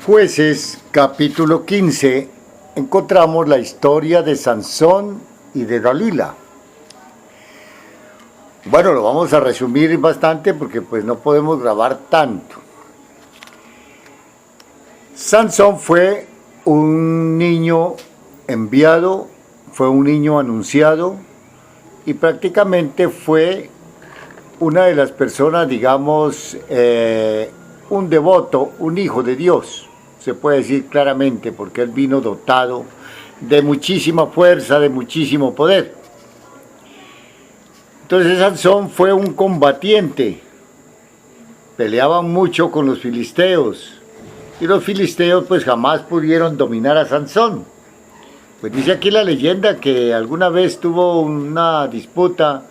Jueces, capítulo 15, encontramos la historia de Sansón y de Dalila. Bueno, lo vamos a resumir bastante porque pues no podemos grabar tanto. Sansón fue un niño enviado, fue un niño anunciado y prácticamente fue una de las personas, digamos, un devoto, un hijo de Dios, se puede decir claramente, porque él vino dotado de muchísima fuerza, de muchísimo poder. Entonces Sansón fue un combatiente, peleaban mucho con los filisteos, y los filisteos pues jamás pudieron dominar a Sansón. Pues dice aquí la leyenda que alguna vez tuvo una disputa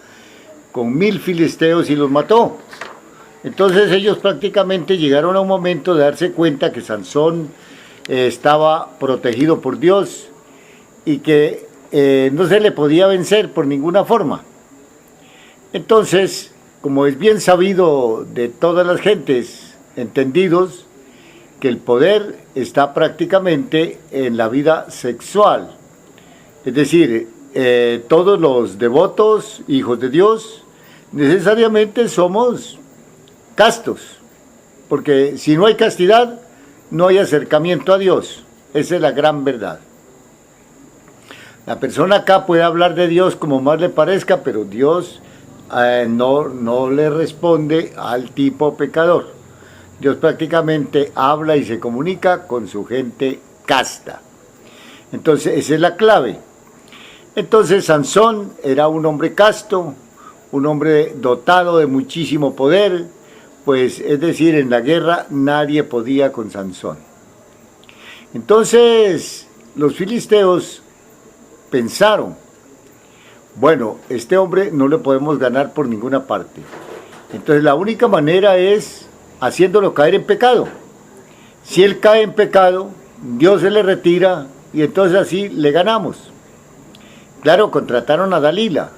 con 1000 filisteos y los mató. Entonces ellos prácticamente llegaron a un momento de darse cuenta que Sansón estaba protegido por Dios y que no se le podía vencer por ninguna forma. Entonces, como es bien sabido de todas las gentes entendidos, que el poder está prácticamente en la vida sexual. Es decir, todos los devotos, hijos de Dios, necesariamente somos castos, porque si no hay castidad, no hay acercamiento a Dios. Esa es la gran verdad. La persona acá puede hablar de Dios como más le parezca, pero Dios no le responde al tipo pecador. Dios prácticamente habla y se comunica con su gente casta. Entonces, esa es la clave. Entonces, Sansón era un hombre casto, un hombre dotado de muchísimo poder, pues es decir, en la guerra nadie podía con Sansón. Entonces los filisteos pensaron, bueno, este hombre no le podemos ganar por ninguna parte. Entonces la única manera es haciéndolo caer en pecado. Si él cae en pecado, Dios se le retira y entonces así le ganamos. Claro, contrataron a Dalila.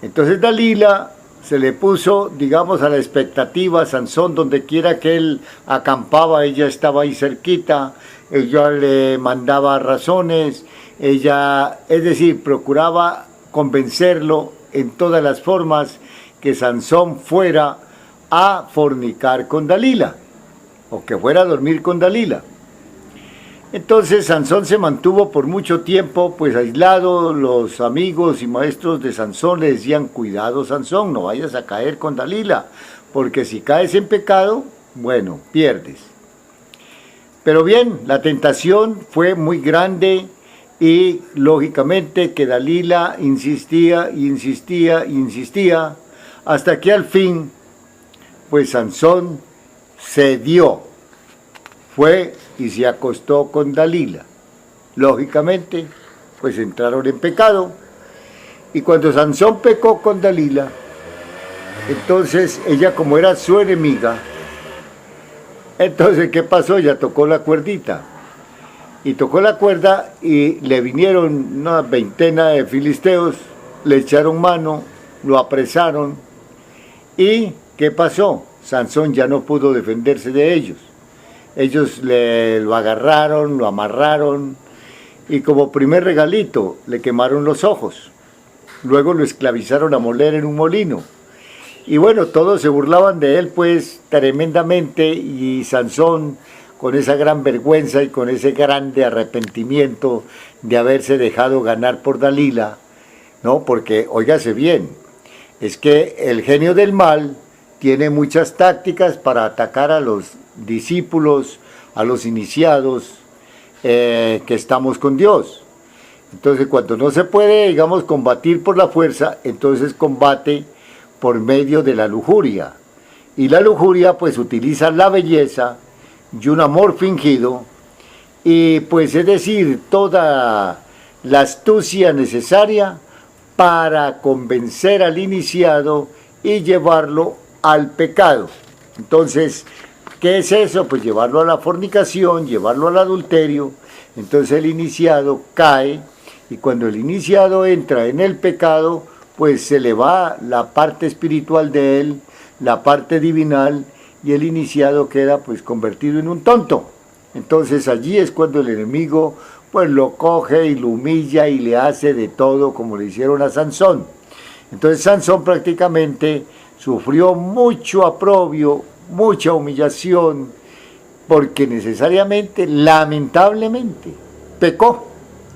Entonces Dalila se le puso, digamos, a la expectativa. Sansón, donde quiera que él acampaba, ella estaba ahí cerquita, ella le mandaba razones, ella, es decir, procuraba convencerlo en todas las formas que Sansón fuera a fornicar con Dalila, o que fuera a dormir con Dalila. Entonces Sansón se mantuvo por mucho tiempo pues aislado. Los amigos y maestros de Sansón le decían, cuidado Sansón, no vayas a caer con Dalila, porque si caes en pecado, bueno, pierdes. Pero bien, la tentación fue muy grande y lógicamente que Dalila insistía y insistía y insistía, hasta que al fin pues Sansón cedió, fue y se acostó con Dalila. Lógicamente, pues entraron en pecado. Y cuando Sansón pecó con Dalila, entonces ella, como era su enemiga, entonces ¿qué pasó? Ella tocó la cuerdita. Y tocó la cuerda y le vinieron una veintena de filisteos, le echaron mano, lo apresaron. ¿Y qué pasó? Sansón ya no pudo defenderse de ellos. Ellos lo agarraron, lo amarraron y como primer regalito le quemaron los ojos. Luego lo esclavizaron a moler en un molino. Y bueno, todos se burlaban de él pues tremendamente, y Sansón, con esa gran vergüenza y con ese grande arrepentimiento de haberse dejado ganar por Dalila, ¿no? Porque, óigase bien, es que el genio del mal tiene muchas tácticas para atacar a los discípulos, a los iniciados que estamos con Dios. Entonces cuando no se puede, digamos, combatir por la fuerza, entonces combate por medio de la lujuria. Y la lujuria pues utiliza la belleza y un amor fingido, y pues es decir, toda la astucia necesaria para convencer al iniciado y llevarlo al pecado. Entonces, ¿qué es eso? Pues llevarlo a la fornicación, llevarlo al adulterio. Entonces el iniciado cae, y cuando el iniciado entra en el pecado, pues se le va la parte espiritual de él, la parte divinal, y el iniciado queda pues convertido en un tonto. Entonces allí es cuando el enemigo pues lo coge y lo humilla y le hace de todo como le hicieron a Sansón. Entonces Sansón prácticamente sufrió mucho aprobio, mucha humillación, porque necesariamente, lamentablemente, pecó,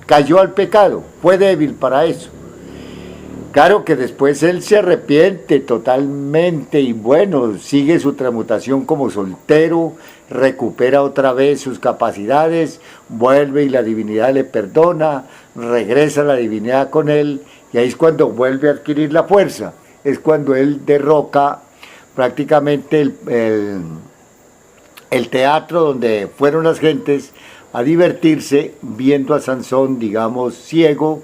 cayó al pecado, fue débil para eso. Claro que después él se arrepiente totalmente y bueno, sigue su transmutación como soltero, recupera otra vez sus capacidades, vuelve y la divinidad le perdona, regresa la divinidad con él y ahí es cuando vuelve a adquirir la fuerza, es cuando él derroca prácticamente el teatro donde fueron las gentes a divertirse viendo a Sansón, digamos, ciego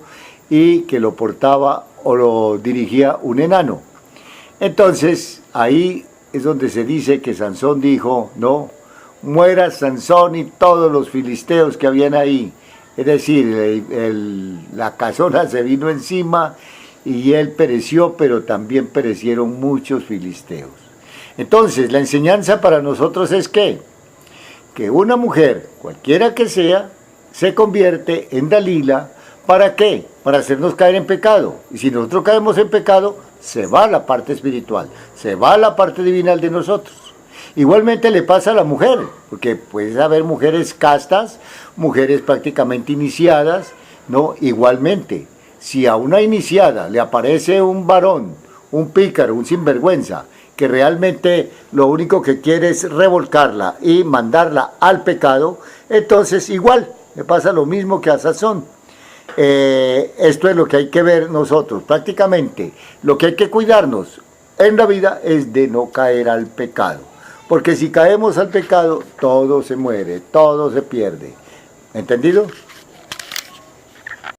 y que lo portaba o lo dirigía un enano. Entonces, ahí es donde se dice que Sansón dijo, no, muera Sansón y todos los filisteos que habían ahí. Es decir, la casona se vino encima y él pereció, pero también perecieron muchos filisteos. Entonces, la enseñanza para nosotros es que una mujer, cualquiera que sea, se convierte en Dalila. ¿Para qué? Para hacernos caer en pecado. Y si nosotros caemos en pecado, se va la parte espiritual, se va la parte divinal de nosotros. Igualmente le pasa a la mujer, porque puede haber mujeres castas, mujeres prácticamente iniciadas, ¿no? Igualmente, si a una iniciada le aparece un varón, un pícaro, un sinvergüenza, que realmente lo único que quiere es revolcarla y mandarla al pecado, entonces igual le pasa lo mismo que a Sansón. Esto es lo que hay que ver nosotros. Prácticamente lo que hay que cuidarnos en la vida es de no caer al pecado, porque si caemos al pecado todo se muere, todo se pierde. ¿Entendido?